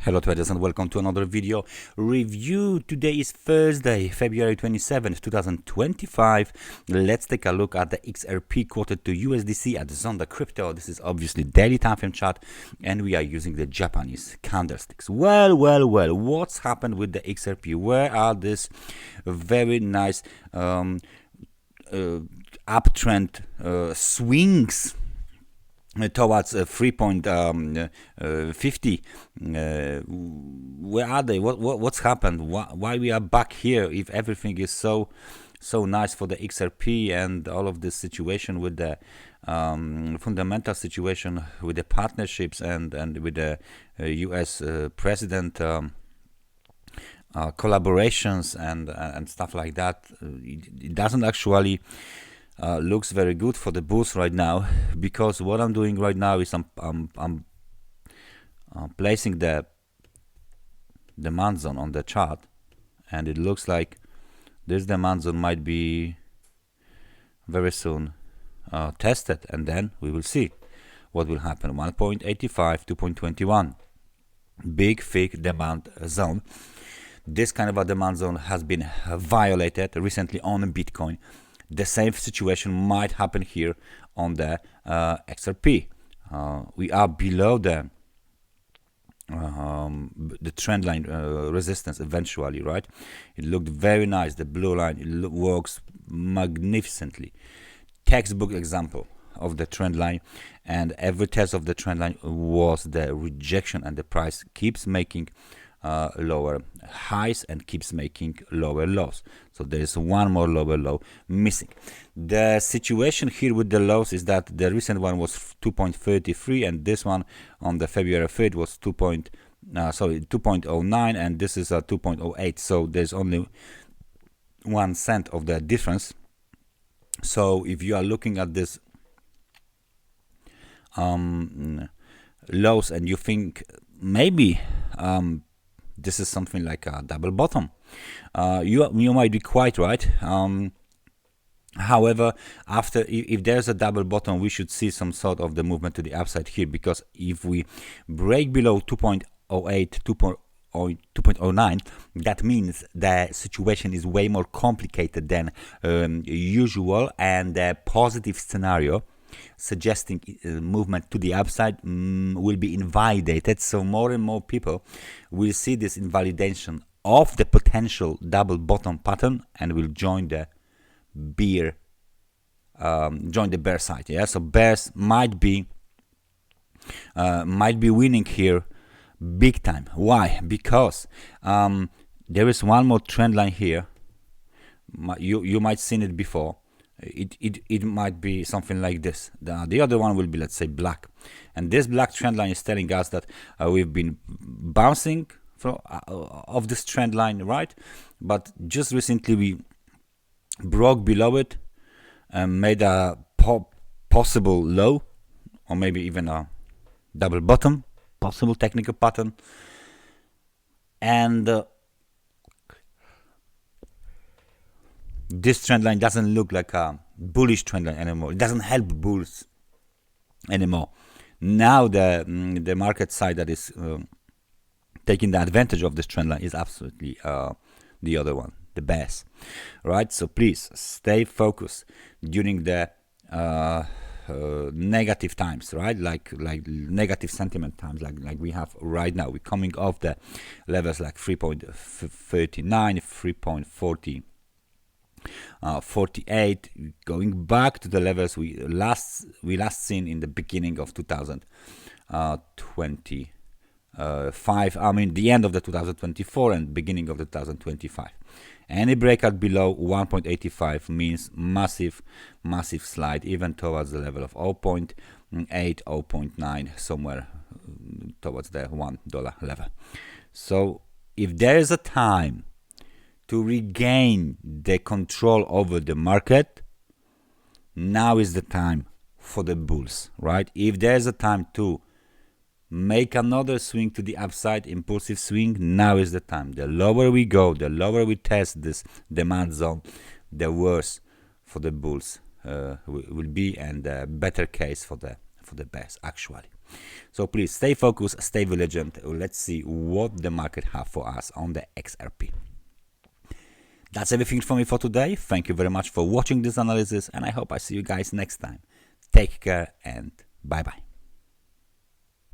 Hello traders and welcome to another video review. Today is Thursday, February 27th, 2025. Let's take a look at the XRP quoted to USDC at Zondacrypto. This is obviously daily time frame chart and we are using the Japanese candlesticks. Well, what's happened with the XRP? Where are these very nice uptrend swings towards 3.50? Where are they? What's happened? Why we are back here if everything is so nice for the XRP and all of this situation with the fundamental situation with the partnerships and with the US president collaborations and stuff like that? It doesn't actually looks very good for the bulls right now, because what I'm doing right now is I'm placing the demand zone on the chart, and it looks like this demand zone might be very soon tested, and then we will see what will happen. 1.85, 2.21, big thick demand zone. This kind of a demand zone has been violated recently on Bitcoin. The same situation might happen here on the XRP. We are below the trend line resistance eventually, right? It looked very nice. The blue line, it works magnificently. Textbook example of the trend line, and every test of the trend line was the rejection, and the price keeps making lower highs and keeps making lower lows. So there is one more lower low missing. The situation here with the lows is that the recent one was 2.33, and this one on the February 3rd was 2.09, and this is a 2.08. So there's only 1 cent of the difference. So if you are looking at this lows and you think maybe this is something like a double bottom, you might be quite right. However, after, if there's a double bottom, we should see some sort of the movement to the upside here, because if we break below 2.08, 2.09, that means the situation is way more complicated than usual, and the positive scenario suggesting movement to the upside will be invalidated. So more and more people will see this invalidation of the potential double bottom pattern and will join the bear side. Yeah, so bears might be winning here big time. Why? Because there is one more trend line here. You might seen it before. It might be something like this. The other one will be, let's say, black, and this black trend line is telling us that we've been bouncing from of this trend line, right? But just recently we broke below it and made a possible low, or maybe even a double bottom, possible technical pattern, and this trend line doesn't look like a bullish trend line anymore. It doesn't help bulls anymore. Now the market side that is taking the advantage of this trend line is absolutely the other one, the bears, right? So please stay focused during the negative times, right? Like negative sentiment times, like we have right now. We're coming off the levels like 3.39, 3.40. 48, going back to the levels we last seen in the beginning of 2025. I mean the end of the 2024 and beginning of the 2025. Any breakout below 1.85 means massive slide, even towards the level of 0.8, 0.9, somewhere towards the $1 level. So if there is a time to regain the control over the market, now is the time for the bulls, right? If there's a time to make another swing to the upside, impulsive swing, now is the time. The lower we go, the lower we test this demand zone, the worse for the bulls will be, and the better case for the bears actually. So please stay focused, stay vigilant. Let's see what the market have for us on the XRP. That's everything from me for today. Thank you very much for watching this analysis, and I hope I see you guys next time. Take care and bye bye.